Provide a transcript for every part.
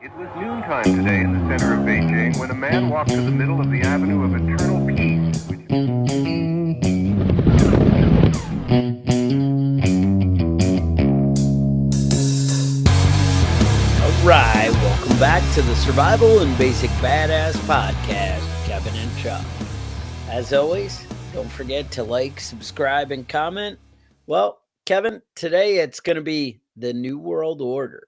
It was noontime today in the center of Beijing when a man walked to the middle of the Avenue of Eternal Peace, All right, welcome back to the Survival and Basic Badass Podcast, Kevin and Chuck. As always, don't forget to like, subscribe, and comment. Well, Kevin, today it's going to be the New World Order.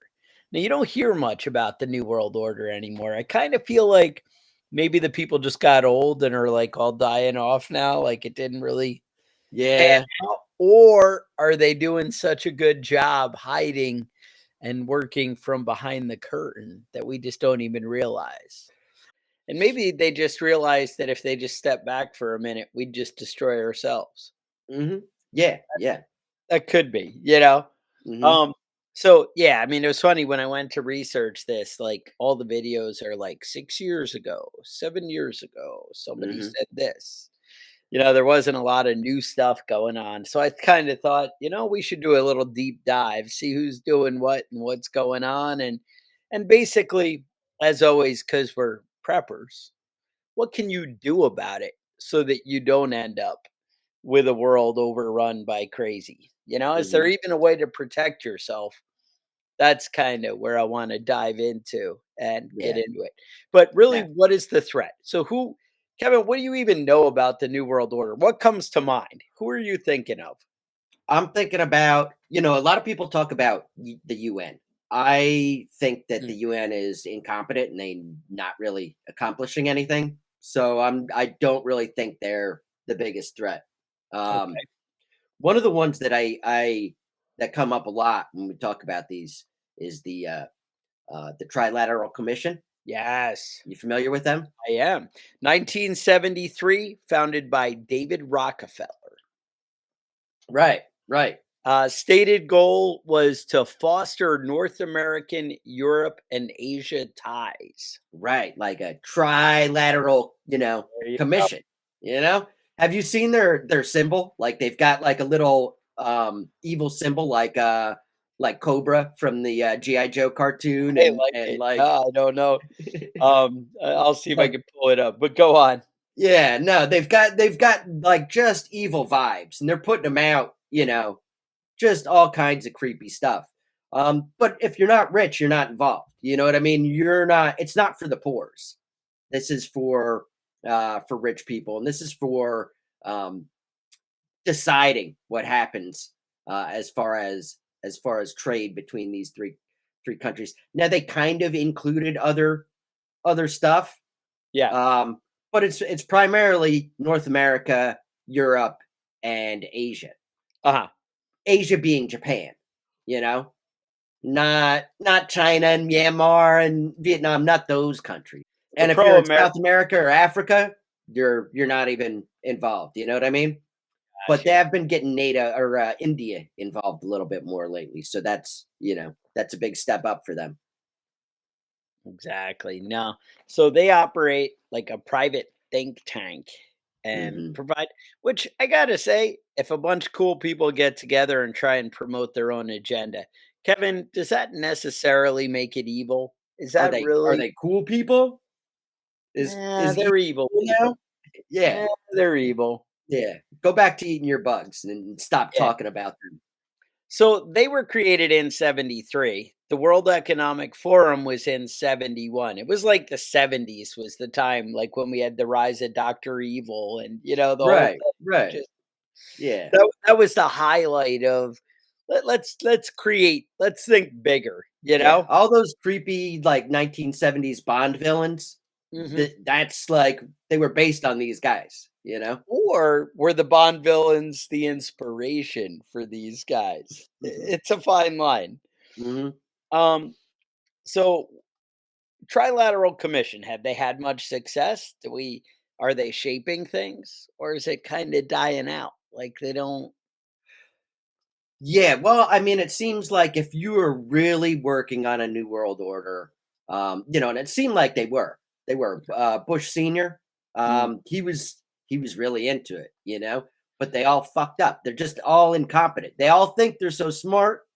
Now, you don't hear much about the New World Order anymore. I kind of feel like maybe the people just got old and are like all dying off now, like it didn't really pan out. Or are they doing such a good job hiding and working from behind the curtain that we just don't even realize? And maybe they just realized that if they just step back for a minute, we'd just destroy ourselves. Yeah. That could be, you know? Mhm. So yeah, I mean, it was funny when I went to research this, like all the videos are like 6 years ago, 7 years ago, somebody Mhm. said this. There wasn't a lot of new stuff going on. So I kind of thought, we should do a little deep dive, see who's doing what and what's going on. And basically, as always, because we're preppers, what can you do about it so that you don't end up with a world overrun by crazy? Is there Mhm. even a way to protect yourself? That's kind of where I want to dive into and get Yeah. into it. But really, Yeah. what is the threat? So, Kevin, what do you even know about the New World Order? What comes to mind? Who are you thinking of? I'm thinking about, a lot of people talk about the UN. I think that Mm, the UN is incompetent and they not really accomplishing anything. So I don't really think they're the biggest threat. Um, okay. One of the ones that I that come up a lot when we talk about these is the Tri-Lateral Commission. Yes, You familiar with them? I am. 1973, founded by David Rockefeller. Right. Stated goal was to foster North American, Europe, and Asia ties. Right, like a trilateral, There you go. commission, you know? Have you seen their symbol? Like they've got like a little evil symbol like Cobra from the GI Joe cartoon I and like and it. like No, I don't know. I'll see if I like can pull it up, but go on. yeah, no, they've got like just evil vibes and they're putting them out, just all kinds of creepy stuff. But if you're not rich, you're not involved. You know what I mean? You're not it's not for the poors. This is for rich people, and this is for um, deciding what happens as far as trade between these three countries. Now they kind of included other stuff, Yeah. um, but it's primarily North America, Europe, and Asia. Uh-huh. Asia being Japan, you know, not China and Myanmar and Vietnam, not those countries. The And if you're in pro-America. South America or Africa, you're not even involved. You know what I mean? But they Gotcha. have been getting NATO or India involved a little bit more lately, so that's a big step up for them. Exactly. No. So they operate like a private think tank and Hmm. provide, which I gotta say, if a bunch of cool people get together and try and promote their own agenda, Kevin, does that necessarily make it evil? Is Are that they really? cool people? Nah, Is evil they're evil cool people. now? Yeah, They're evil. yeah. Go back to eating your bugs and stop Yeah. talking about them. So they were created in 73. The World Economic Forum was in 71. It was like the 70s was the time, like when we had the rise of Dr. Evil and, the whole Right, thing. right. Just Yeah. that was the highlight of let's create, let's think bigger, you Yeah, know? all those creepy like 1970s Bond villains, Mhm. that's like they were based on these guys. Or were the Bond villains the inspiration for these guys? It's a fine line. Mhm. Um, so Trilateral Commission, have they had much success? Are they shaping things or is it kind of dying out? Like they don't. Yeah, well, I mean, it seems like if you were really working on a new world order, and it seemed like they were. They were. Bush Senior, Mm, he was really into it. But they all fucked up. They're just all incompetent. They all think they're so smart,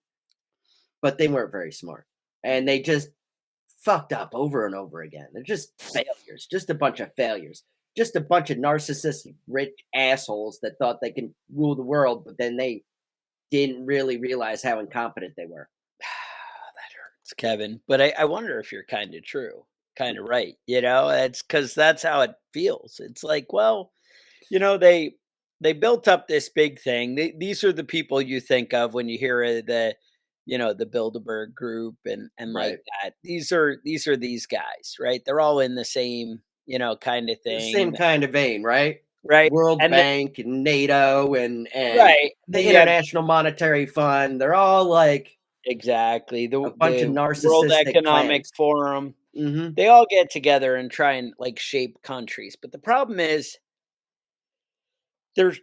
but they weren't very smart, and they just fucked up over and over again. They're just failures, just a bunch of failures, just a bunch of narcissistic rich assholes that thought they can rule the world, but then they didn't really realize how incompetent they were. That hurts, Kevin. But I wonder if you're kind of true, kind of right. You know, it's because that's how it feels. It's like, well, you know, they built up this big thing. These are the people you think of when you hear of the, you know, the Bilderberg group and like Right. that. These are these guys, right? They're all in the same, you know, kind of The same thing, kind of vein, right? right? World And then Bank and NATO and right, the then you have International Monetary Fund. They're all like exactly a bunch of the World narcissistic Economic clans. Forum. Hmm. They all get together and try and like shape countries. But the problem is they're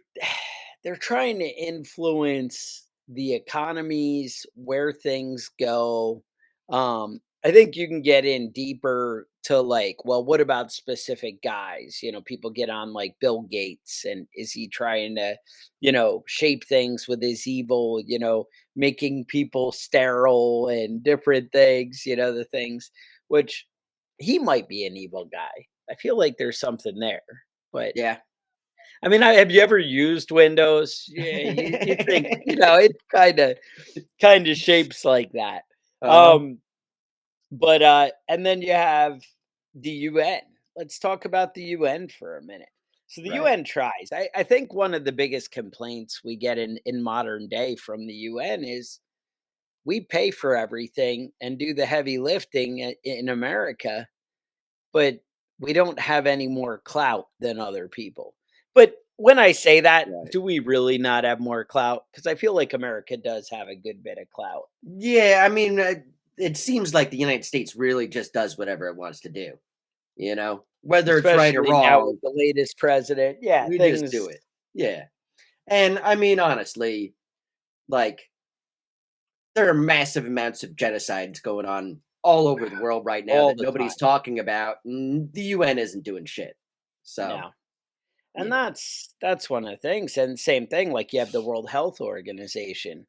they're trying to influence the economies, where things go. I think you can get in deeper to like, well, what about specific guys? You know, people get on like Bill Gates, and is he trying to, you know, shape things with his evil, you know, making people sterile and different things, you know, the things which he might be an evil guy. I feel like there's something there, but Yeah. I mean, have you ever used Windows? Yeah, you think, you know, it kinda shapes like that. Uh-huh. Um, but, and then you have the UN. Let's talk about the UN for a minute. So the Right. UN tries. I think one of the biggest complaints we get in modern day from the UN is we pay for everything and do the heavy lifting in America, but we don't have any more clout than other people. But when I say that, Right. do we really not have more clout? Because I feel like America does have a good bit of clout, Yeah, I mean, it seems like the United States really just does whatever it wants to do, you know? Whether it's right or especially now with wrong, the latest president. Yeah, we just do things it. Yeah. And I mean, honestly, like there are massive amounts of genocides going on all over the world right now all that the nobody's time talking about. And the UN isn't doing shit. So, now. And yeah. that's one of the things. And same thing, like you have the World Health Organization.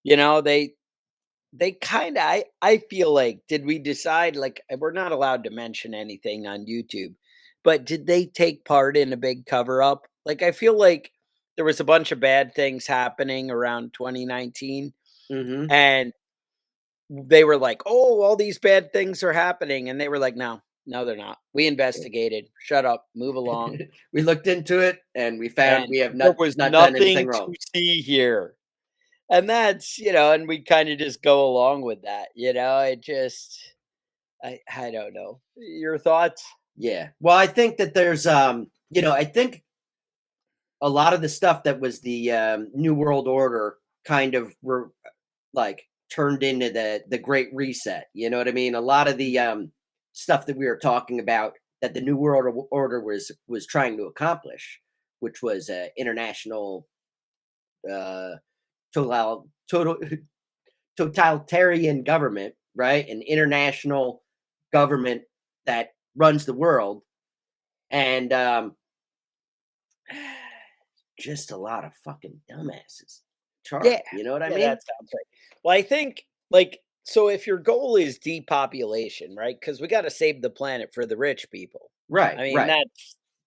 You know, they kinda I feel like, did we decide, like, we're not allowed to mention anything on YouTube, but did they take part in a big cover up? Like, I feel like there was a bunch of bad things happening around 2019, Hmm. and they were like, "Oh, all these bad things are happening," and they were like, "No, no, they're not. We investigated. Shut up, move along." We looked into it and we found And we have there was not done anything nothing wrong. to see here. And that's, you know, and we kinda just go along with that, you know? It just I don't know. Your thoughts? Yeah. Well, I think that there's I think a lot of the stuff that was the New World Order kind of were like turned into the Great Reset. You know what I mean? A lot of the stuff that we were talking about that the New Order was trying to accomplish, which was international uh, total totalitarian government, right? An international government that runs the world, and just a lot of fucking dumbasses. Charge, Yeah. you know what I Yeah, mean? that sounds right. Well, I think, like, so if your goal is depopulation, right? Because we gotta save the planet for the rich people. Right, I mean, right.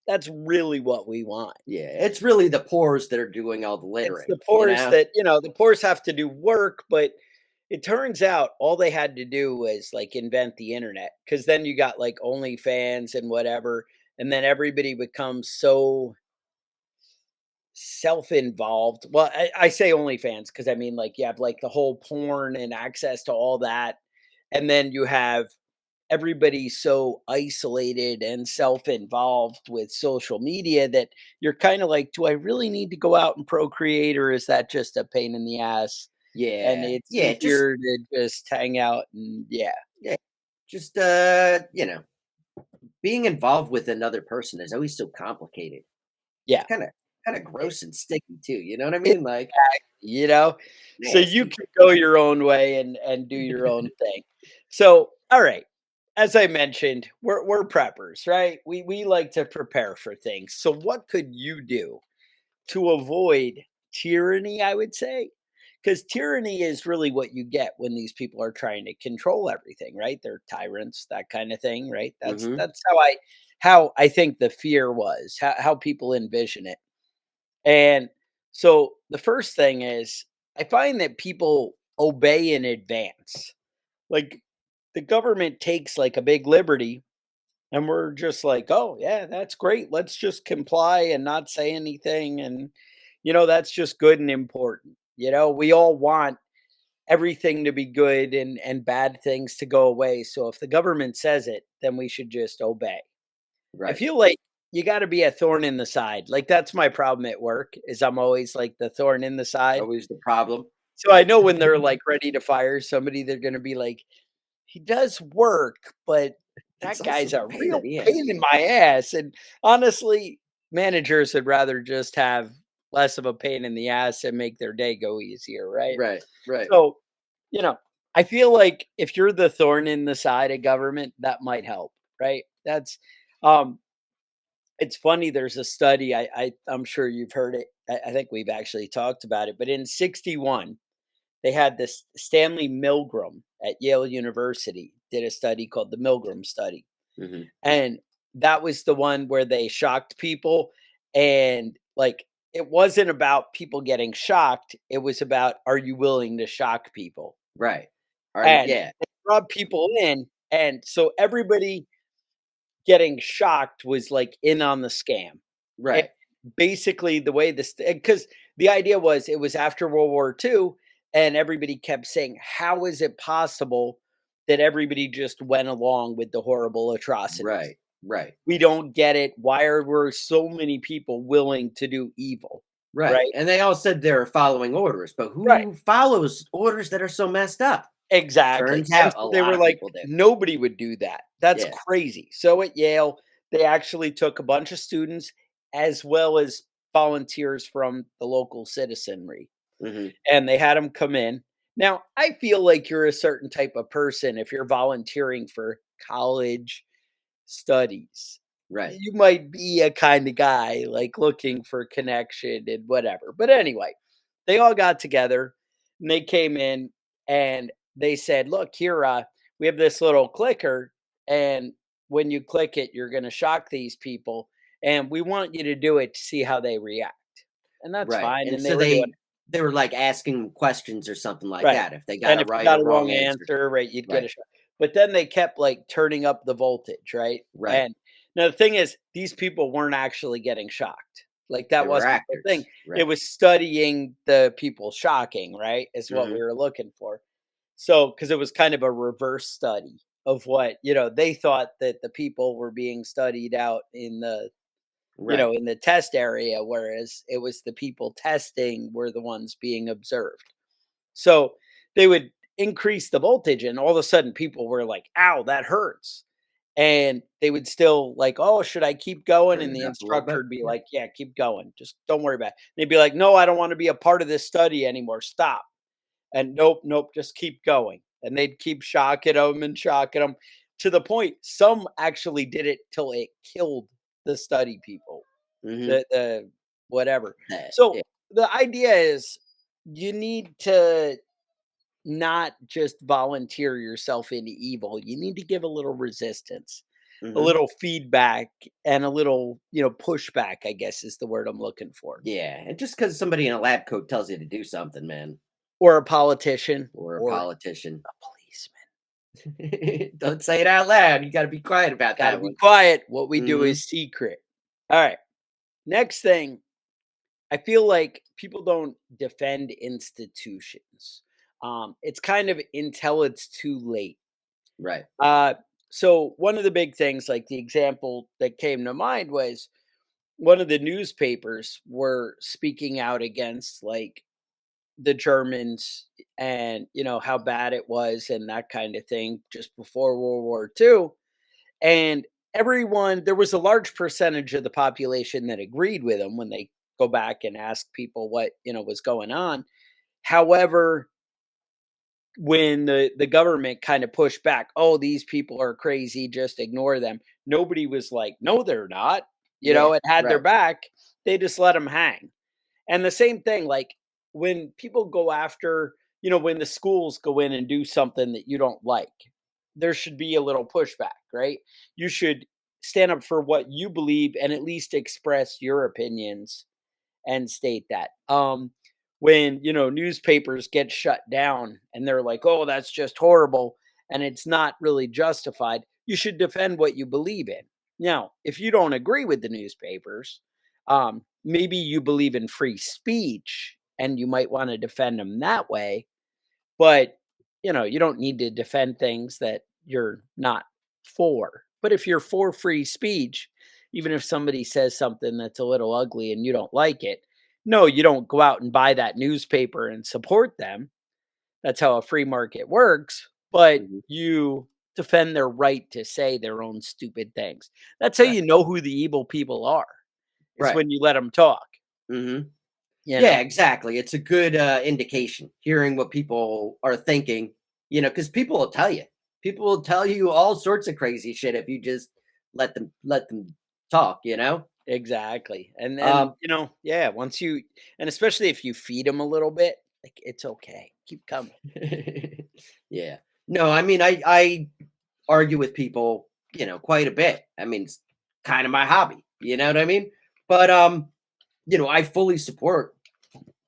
that's really what we want. Yeah, it's really the poors that are doing all the It's littering, the you poorest know? that, you know, the poorest have to do work, but it turns out all they had to do was like invent the internet, because then you got like OnlyFans and whatever, and then everybody becomes so self-involved. Well, I say OnlyFans because I mean, like, you have like the whole porn and access to all that, and then you have everybody so isolated and self-involved with social media that you're kind of like, do I really need to go out and procreate, or is that just a pain in the ass? And Yeah, it's yeah, just easier to just hang out and yeah. yeah, just being involved with another person is always so complicated. It's Yeah. kind of It, gross and sticky too, you know what I it mean? Like you know, so you nasty. can go your own way and do your own thing. So, all right. As I mentioned, we're preppers, right? We like to prepare for things. So what could you do to avoid tyranny, I would say? because tyranny is really what you get when these people are trying to control everything, right? They're tyrants, that kind of thing, right? That's Mhm. that's how I think the fear was, how people envision it. And so the first thing is I find that people obey in advance. Like the government takes like a big liberty and we're just like, "Oh, yeah, that's great. Let's just comply and not say anything." And, that's just good and important. We all want everything to be good and bad things to go away. So if the government says it, then we should just obey. I Right. feel like you got to be a thorn in the side. Like that's my problem at work is I'm always like the thorn in the side. Always the problem. So I know when they're like ready to fire somebody, they're going to be like, he does work, but It's that also guy's a a pain in real the ass. pain in my ass. And honestly, managers would rather just have less of a pain in the ass and make their day go easier, right? Right, right. So, you know, I feel like if you're the thorn in the side of government, that might help, right? That's um it's funny, there's a study, I'm sure you've heard it. I think we've actually talked about it, but in 61 they had this Stanley Milgram at Yale University did a study called the Milgram study. Mhm. And that was the one where they shocked people. And like, it wasn't about people getting shocked. It was about, are you willing to shock people? Right. Are And yeah. they brought people in. And so everybody getting shocked was like in on the scam. And Right. basically, the way this, because the idea was it was after World War II, and everybody kept saying, how is it possible that everybody just went along with the horrible atrocities? Right. Right. We don't get it. Why are there so many people willing to do evil? Right. Right? And they all said they were following orders, but Right. who follows orders that are so messed up? Exactly. Turns And out a so they lot were of like, people do. nobody would do that. That's Yeah. crazy. So at Yale, they actually took a bunch of students as well as volunteers from the local citizenry, Mhm. and they had them come in. Now, I feel like you're a certain type of person if you're volunteering for college studies. Right. You might be a kind of guy like looking for connection and whatever. But anyway, they all got together and they came in and they said, "Look, here we have this little clicker, and when you click it, you're going to shock these people, and we want you to do it to see how they react." And that's Right. fine. And And they so were doing they were like asking questions or something like right. that if they got And a if you right got or a wrong wrong answer. answer, right, you'd get a Right. shot. But then they kept, like, turning up the voltage, right? Right. And now the thing is, these people weren't actually getting shocked. Like, They that were wasn't the thing. actors. It Right. was studying the people shocking, right, is what we Mhm. were looking for. So, because it was kind of a reverse study of what they thought that the people were being studied out in the Right. in the test area, whereas it was the people testing were the ones being observed. So they would increase the voltage, and all of a sudden people were like, "Ow, that hurts." And they would still like, "Oh, should I keep going?" Turn And it the up a little instructor bit. would be Yeah. like, "Yeah, keep going. Just don't worry about it." They'd be like, "No, I don't want to be a part of this study anymore. Stop." And nope, nope, just keep going. And they'd keep shocking them and shocking them to the point some actually did it till it killed the study people, Mhm. the whatever. That So yeah. the idea is you need to not just volunteer yourself into evil. You need to give a little resistance, a Mhm. little feedback, and a little, pushback, I guess is the word I'm looking for. Yeah. And just because somebody in a lab coat tells you to do something, man, Or a politician or a or politician, a policeman. don't say it out loud. You got to be quiet about Got to that be one. quiet. What we do Mhm. is secret. All right. Next thing, I feel like people don't defend institutions. It's kind of until it's too late. Right. Uh, so one of the big things, like the example that came to mind was one of the newspapers were speaking out against like the Germans and how bad it was and that kind of thing just before World War II. And everyone, there was a large percentage of the population that agreed with them when they go back and ask people what was going on. However, when the government kind of pushed back, "Oh, these people are crazy, just ignore them." Nobody was like, "No, they're not." Yeah. It had their Right. back. They just let them hang. And the same thing, like when people go after, when the schools go in and do something that you don't like, there should be a little pushback, right? You should stand up for what you believe and at least express your opinions and state that. When, newspapers get shut down and they're like, oh, that's just horrible, and it's not really justified, you should defend what you believe in. Now, if you don't agree with the newspapers, maybe you believe in free speech and you might want to defend them that way, but you don't need to defend things that you're not for. But if you're for free speech, even if somebody says something that's a little ugly and you don't like it, no, you don't go out and buy that newspaper and support them. That's how a free market works. But Mhm. you defend their right to say their own stupid things. That's how Right. you know who the evil people are, is Right. when you let them talk, Hmm. you Yeah, know? exactly. It's a good indication, hearing what people are thinking, because people will tell you. People will tell you all sorts of crazy shit if you just let them talk, Exactly. And then, Um, yeah, once you, and especially if you feed them a little bit, like, it's okay. Keep coming. yeah. No, I mean, I argue with people, quite a bit. I mean, it's kind of my hobby, you know what I mean? But I fully support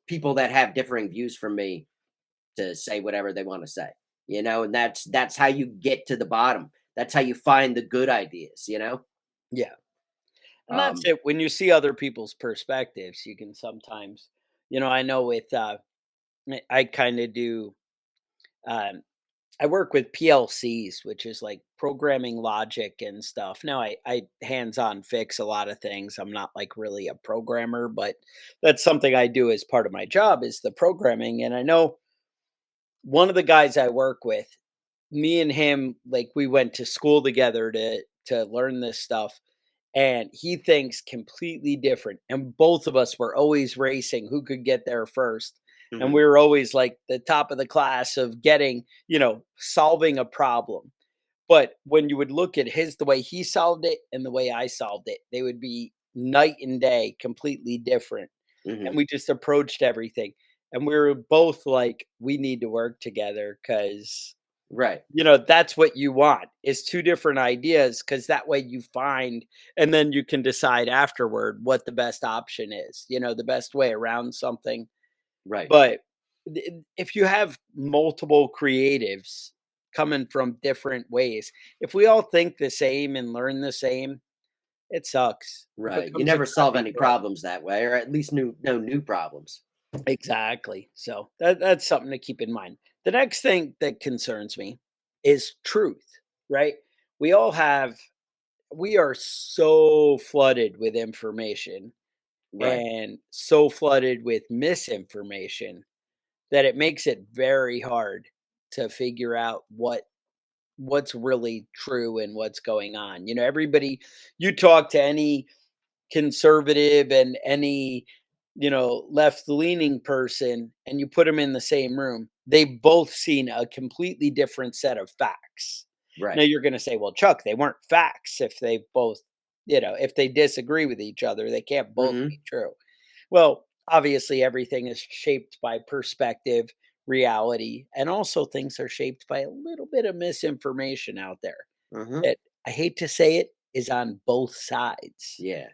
people that have differing views from me to say whatever they want to say, and that's how you get to the bottom. That's how you find the good ideas. Yeah. And that's Um, it. When you see other people's perspectives, you can sometimes, I know with, I kind of do, um, I work with PLCs, which is like programming logic and stuff. Now I hands on fix a lot of things. I'm not like really a programmer, but that's something I do as part of my job is the programming. And I know one of the guys I work with, me and him, like, we went to school together to learn this stuff, and he thinks completely different, and both of us were always racing who could get there first, and mhm, we were always like the top of the class of getting, solving a problem. But when you would look at the way he solved it and the way I solved it, they would be night and day, completely different. And mhm. we just approached everything, and we were both like, we need to work together because Right, that's what you want, is 2 different ideas, because that way you find, and then you can decide afterward what the best option is, the best way around something. right. But if you have multiple creatives coming from different ways, if we all think the same and learn the same, it sucks. It Right. You becomes a never solve crappy any world. problems that way, or at least no new problems. Exactly. So that's something to keep in mind. The next thing that concerns me is truth, right? We all have, we are so flooded with information Right. and so flooded with misinformation that it makes it very hard to figure out what's really true and what's going on. Everybody, you talk to any conservative and any, left leaning person, and you put them in the same room, they've both seen a completely different set of facts. Now Right. you're going to say, well, Chuck, they weren't facts if they both, if they disagree with each other, they can't both Mhm. be true. Well, obviously everything is shaped by perspective, reality, and also things are shaped by a little bit of misinformation out there Mhm. that, I hate to say it, is on both sides. Yeah.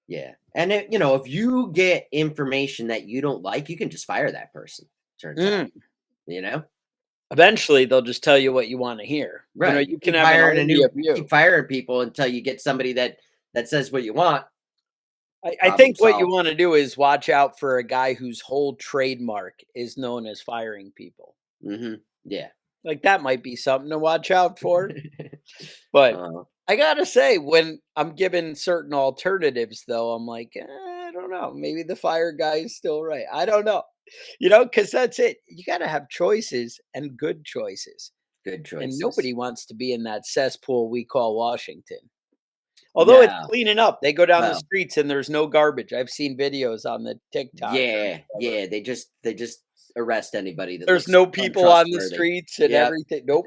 Yeah. And if you get information that you don't like, you can just fire that person, turns out, Mm. you know? Eventually, they'll just tell you what you wanna hear. Right. You You can have you keep firing people until you get somebody that says what you want. I Problem think what you solved. wanna do is watch out for a guy whose whole trademark is known as firing people. Mhm. Yeah. Like, that might be something to watch out for, but Uh, I gotta say, when I'm given certain alternatives, though, I'm like, I don't know, maybe the fire guy is still right. I don't know, because that's it. You gotta have choices and good choices, good and choices. nobody wants to be in that cesspool we call Washington. Although it's No. cleaning up, they go down the Well, streets and there's no garbage. I've seen videos on the TikTok or yeah, whatever. yeah, they just arrest anybody that There's looks no people on the untrustworthy. streets and Yep. everything. Nope.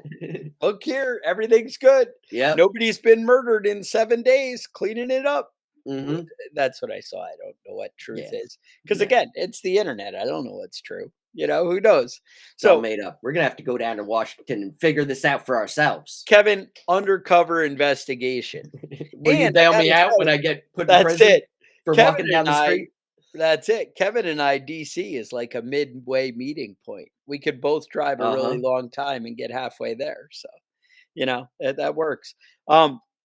Look here, everything's good. Yep. Nobody's been murdered in 7 days, cleaning it up. Mhm. That's what I saw. I don't know what truth Yeah. is. Because Yeah. again, it's the internet. I don't know what's true. Who knows? It's all So, made up. We're gonna have to go down to Washington and figure this out for ourselves. Kevin, undercover investigation. Will you And I bail me gotta out tell when you, I get put in that's prison it. for Kevin walking down and the I street? That's it. Kevin and I, DC is like a midway meeting point. We could both drive a really Uh-huh. long time and get halfway there. So, that works.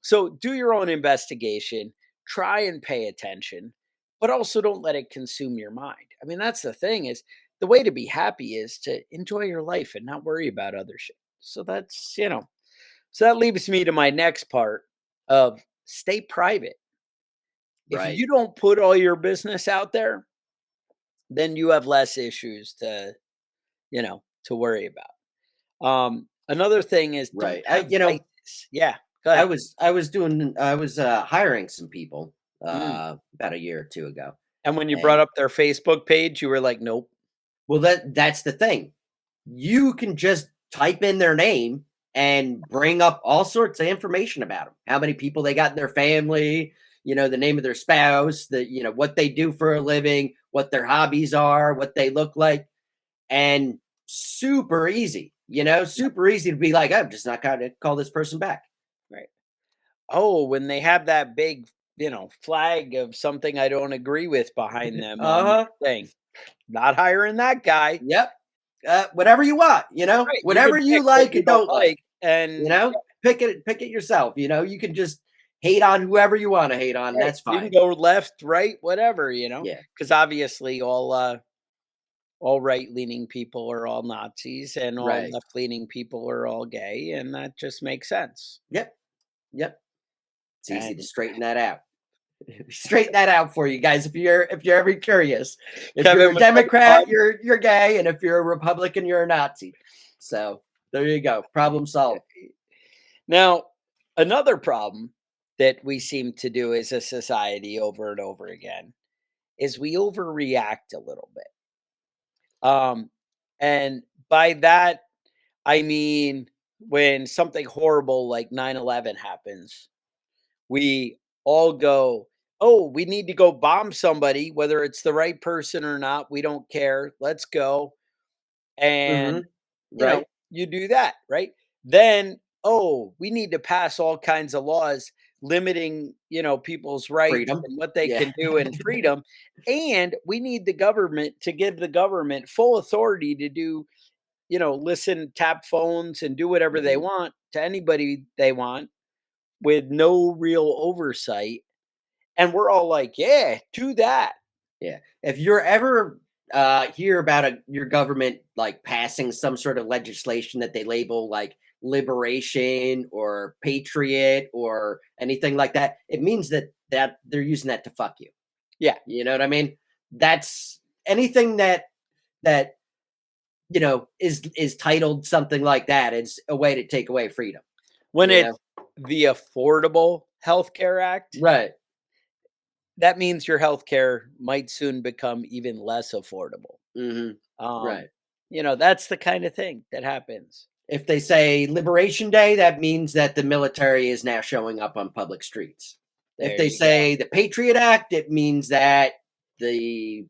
So do your own investigation, try and pay attention, but also don't let it consume your mind. I mean, that's the thing is the way to be happy is to enjoy your life and not worry about other shit. So so that leaves me to my next part of stay private. If Right. you don't put all your business out there, then you have less issues to worry about. Another thing is don't Right. have vices. Yeah, go I ahead. was I was doing I was hiring some people Mm. about a year or two ago. And when you brought And up their Facebook page, you were like, "Nope." well, that's the thing. You can just type in their name and bring up all sorts of information about them. How many people they got in their family, the name of their spouse, what they do for a living, what their hobbies are, what they look like, and super easy, Yeah, super easy to be like, I'm just not going to call this person back. right. Oh, when they have that big, flag of something I don't agree with behind them on Uh-huh. their thing, not hiring that guy. Yep. Whatever you want, Right. You whatever can you pick what like you and don't don't like, like, and pick it yourself. You can just hate on whoever you want to hate on, and right, that's you can fine. go left, right, whatever, Yeah. because obviously all right-leaning people are all Nazis and all Right. left-leaning people are all gay, and that just makes sense. Yep. Yep. It's easy to And straighten that out. Straighten that out for you guys if you're ever curious. If you're Kevin, a was that Democrat, fun? you're gay, and if you're a Republican, you're a Nazi. So there you go. Problem solved. Now, another problem that we seem to do as a society over and over again is we overreact a little bit. And by that, I mean when something horrible like 9/11 happens, we all go, "Oh, we need to go bomb somebody, whether it's the right person or not. We don't care. Let's go." And, Hmm. Right. you do that, right? Then, "Oh, we need to pass all kinds of laws limiting, people's rights Freedom. and what they Yeah. can do and freedom. And we need the government to give the government full authority to do, listen, tap phones and do whatever they Mhm. want to anybody they want with no real oversight." And we're all like, "Yeah, do that." Yeah. If you're ever hear about your government like passing some sort of legislation that they label like liberation or patriot or anything like that, it means that they're using that to fuck you. Yeah. You know what I mean? That's anything that is titled something like that. It's a way to take away freedom. When You know? it's the Affordable Healthcare Act, Right. that means your healthcare might soon become even less affordable. Hmm. Um, Right. that's the kind of thing that happens. If they say Liberation Day, that means that the military is now showing up on public streets. If There they you go. say the Patriot Act, it means that the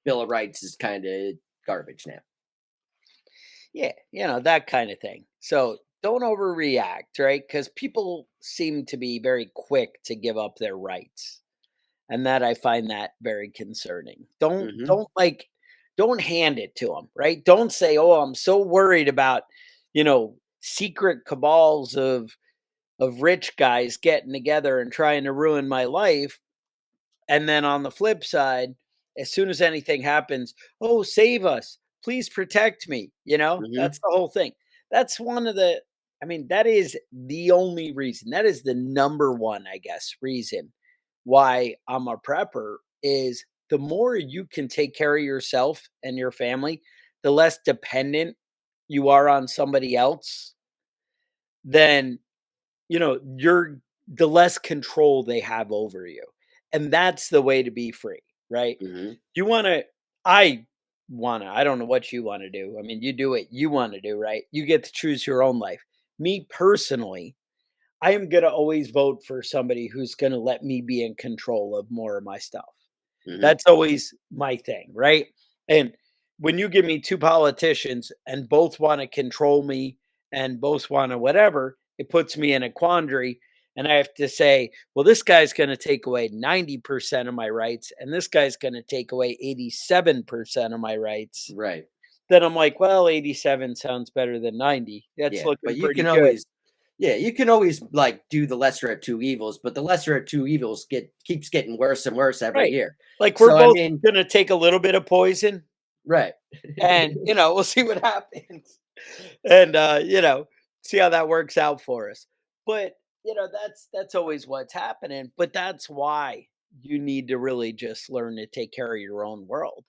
Bill of Rights is kind of garbage now. Yeah, that kind of thing. So don't overreact, right? Because people seem to be very quick to give up their rights. And that I find that very concerning. Hmm. Don't hand it to them, right? Don't say, "Oh, I'm so worried about, secret cabals of rich guys getting together and trying to ruin my life." And then on the flip side, as soon as anything happens, "Oh, save us. Please protect me." Hmm. That's the whole thing. That's one of the I mean, that is the only reason. That is the number one, I guess, reason why I'm a prepper is the more you can take care of yourself and your family, the less dependent you are on somebody else, then you're the less control they have over you. And that's the way to be free, right? Hmm. You want to I don't know what you want to do. I mean, you do what you want to do, right? You get to choose your own life. Me personally, I am gonna always vote for somebody who's gonna let me be in control of more of my stuff. Mhm. That's always my thing, right? And when you give me 2 politicians and both wanna control me and both wanna whatever, it puts me in a quandary, and I have to say, "Well, this guy's gonna take away 90% of my rights, and this guy's gonna take away 87% of my rights." Right. Then I'm like, "Well, 87 sounds better than 90. That's Yeah, but looking you pretty can good." always yeah, you can always, like, do the lesser of 2 evils, but the lesser of 2 evils keeps getting worse and worse every Right. year. Like, we're So, I both mean gonna take a little bit of poison, right. and, we'll see what happens. And, see how that works out for us. But, that's always what's happening, but that's why you need to really just learn to take care of your own world.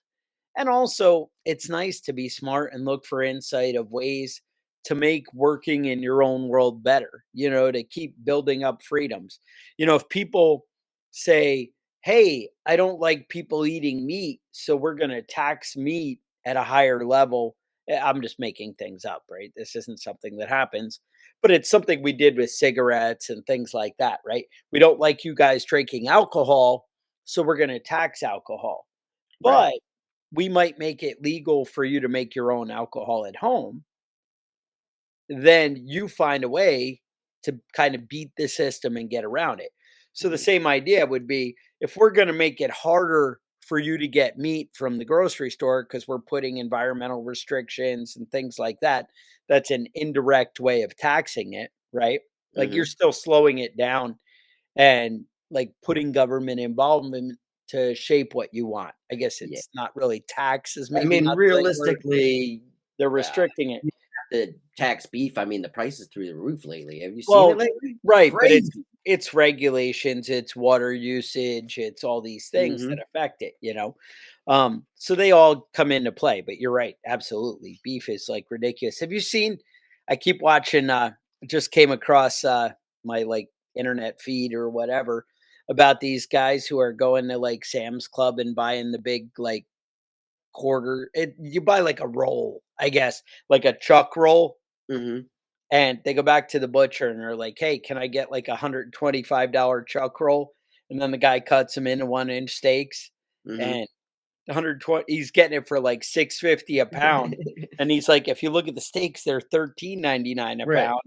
And also, it's nice to be smart and look for insight of ways to make working in your own world better, to keep building up freedoms. If people say, "Hey, I don't like people eating meat, so we're going to tax meat at a higher level." I'm just making things up, right? This isn't something that happens, but it's something we did with cigarettes and things like that, right? We don't like you guys drinking alcohol, so we're going to tax alcohol. Right. But we might make it legal for you to make your own alcohol at home, then you find a way to kind of beat the system and get around it. So the Mhm. same idea would be if we're going to make it harder for you to get meat from the grocery store because we're putting environmental restrictions and things like that, that's an indirect way of taxing it, right? Like you're Mhm. still slowing it down and like putting government involvement to shape what you want. I guess Yeah. it's not really tax is I maybe mean, not the right word. realistically, They're uh, restricting it. you have to tax beef. I mean, the price is through the roof lately. Have you seen it Well, lately? right, but it's Crazy. it's regulations, it's water usage, it's all these things that Mhm. affect it. So they all come into play, but you're right, absolutely. Beef is like ridiculous. Have you seen I keep watching just came across my like internet feed or whatever about these guys who are going to like Sam's Club and buying the big like you buy like a roll, I guess, like a chuck roll Mhm. and they go back to the butcher and they're like, "Hey, can I get like $125 chuck roll?" And then the guy cuts them into 1-inch steaks Mhm. and 120 he's getting it for like 6.50 a pound. And he's like, "If you look at the steaks, they're 13.99 a Right. pound."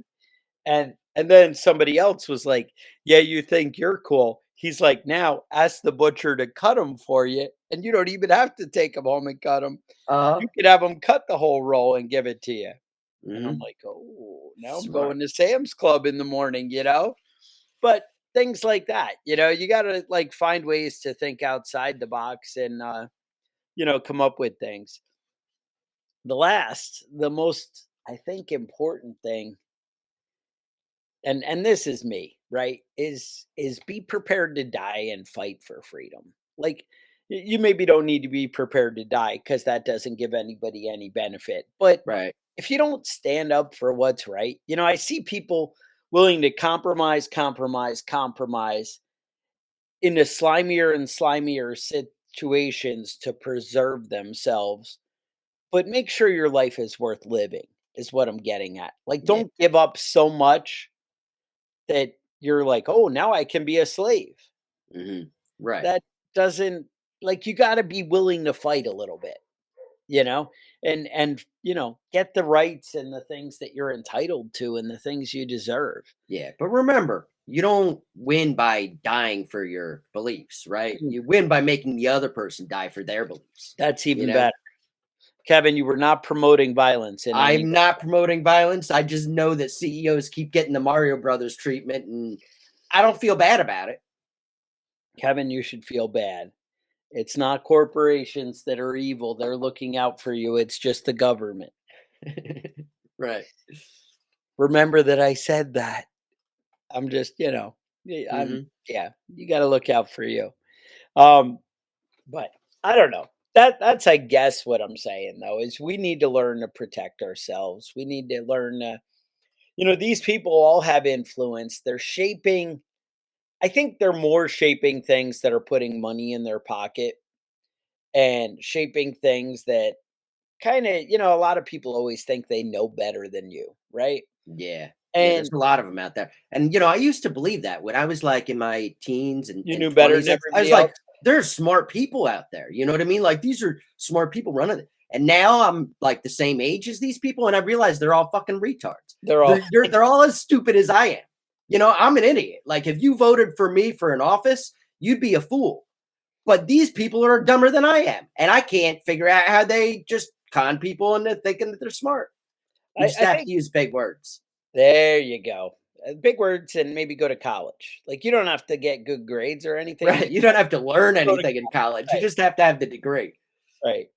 And then somebody else was like, "Yeah, you think you're cool." He's like, "Now ask the butcher to cut them for you, and you don't even have to take them home and cut them. Uh-huh. You could have them cut the whole roll and give it to you." And I'm Mhm. like, "Oh, now I'm Smart. going to Sam's Club in the morning." But things like that, you gotta, like, find ways to think outside the box and, come up with things. The most, I think, important thing, and this is me, right, is be prepared to die and fight for freedom. Like, you maybe don't need to be prepared to die because that doesn't give anybody any benefit, but Right. if you don't stand up for what's right, I see people willing to compromise, compromise, compromise into slimier and slimier situations to preserve themselves. But make sure your life is worth living, is what I'm getting at. Like, Yeah. don't give up so much that you're like, oh, now I can be a slave. Mhm. Right. That doesn't, like, you got to be willing to fight a little bit, you know, and get the rights and the things that you're entitled to and the things you deserve. Yeah, but remember, you don't win by dying for your beliefs, right? Mm, You win by making the other person die for their beliefs, that's you even know? better. Kevin, you were not promoting violence in any I'm way. not promoting violence. I just know that CEOs keep getting the Mario Brothers treatment, and I don't feel bad about Kevin, you should feel bad. It's not corporations that are evil. They're looking out for you. It's just the government. it. Right. Remember that I said that. I'm just, Mhm. yeah, you got to look out for you. Um, but I don't know. That's I guess what I'm saying though is we need to learn to protect ourselves. We need to learn to, these people all have influence. They're shaping I think they're more shaping things that are putting money in their pocket and shaping things that kind of, a lot of people always think they know better than you, right? Yeah. Yeah, there's And a lot of them out there. And, I used to believe that when I was, like, in my teens and you and knew better 20s, than I was everybody like, else. "There's smart people out there," you know what I mean? Like, these are smart people running it. And now I'm, like, the same age as these people, and I realize they're all fucking retards. They're all They're all as stupid as I am. I'm an idiot. Like, if you voted for me for an office, you'd be a fool. But these people are dumber than I am, and I can't figure out how they just con people into thinking that they're smart. You just I have think to use big words. there you go. Big words and maybe go to college. Like, you don't have to get good grades or anything. Right, you don't have to learn Go to anything in college, you right, just have to have the degree. right.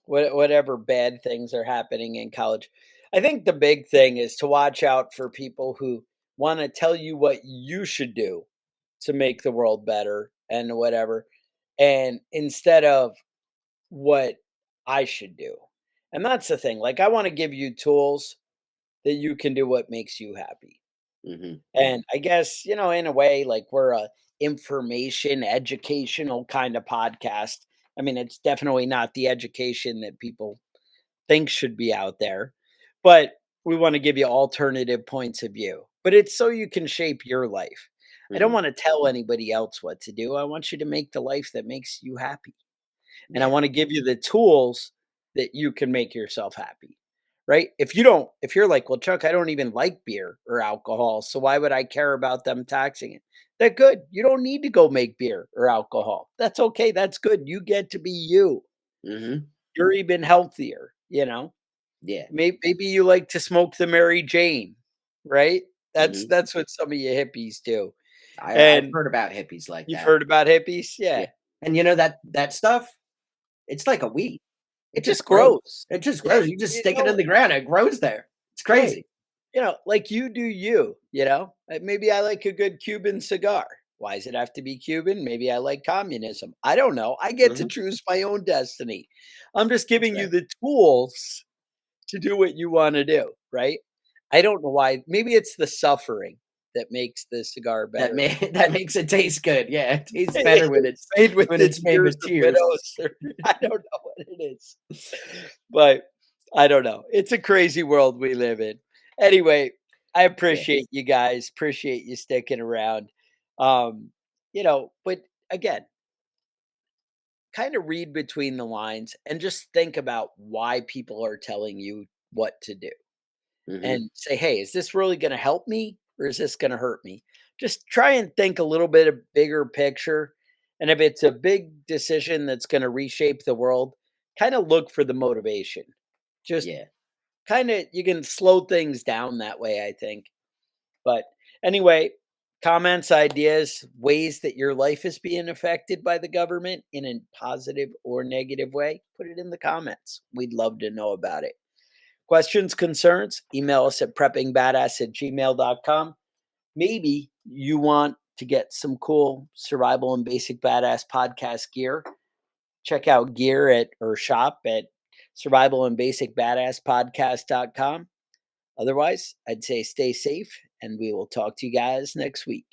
Whatever bad things are happening in college. I think the big thing is to watch out for people who want to tell you what you should do to make the world better and whatever. And instead of what I should do. And that's the thing. Like, I want to give you tools that you can do what makes you happy. Mhm. And I guess, in a way, like, we're a information, educational kind of podcast. I mean, it's definitely not the education that people think should be out there, but we want to give you alternative points of view. But it's so you can shape your life. I don't Mhm. want to tell anybody else what to do. I want you to make the life that makes you happy. And I Yeah. want to give you the tools that you can make yourself happy. Right? If you're like, well, Chuck, I don't even like beer or alcohol, so why would I care about them taxing it? That good. You don't need to go make beer or alcohol. That's okay. That's good. You get to be you. Mhm. You're even healthier. Yeah. Maybe you like to smoke the Mary Jane, right? That's Mhm. that's what some of you hippies do. I've And heard about hippies like you've that. heard about hippies? Yeah. Yeah. And that stuff, it's like a weed. It It just just grows. grows. It just Yeah. grows. You just You stick it in know, the ground, it grows there. It's right. crazy. Like, you do you. Maybe I like a good Cuban cigar. Why does it have to be Cuban? Maybe I like communism. I don't know. I get to Mhm. choose my own destiny. I'm just That's giving you right. the tools to do what you want to do, right? I don't know why. Maybe it's the suffering that makes the cigar That better. may that makes it taste good. Yeah, it tastes better when It's it's made with when the it's made tears with of tears. widows. I don't know what it is, but I don't know. It's a crazy world we live in. Anyway, I Yeah. appreciate you guys. Appreciate you sticking around. But again, kind of read between the lines and just think about why people are telling you what to do Mhm. and say, hey, is this really going to help me or is this going to hurt me? Just try and think a little bit of bigger picture. And if it's a big decision that's going to reshape the world, kind of look for the motivation. Just Yeah. kind of, you can slow things down that way, I think. But anyway, comments, ideas, ways that your life is being affected by the government in a positive or negative way, put it in the comments. We'd love to know about it. Questions, concerns, email us at preppingbadass@gmail.com. Maybe you want to get some cool survival and basic badass podcast gear. Check out gear at or shop at survival and basic badass podcast.com. Otherwise, I'd say stay safe and we will talk to you guys next week.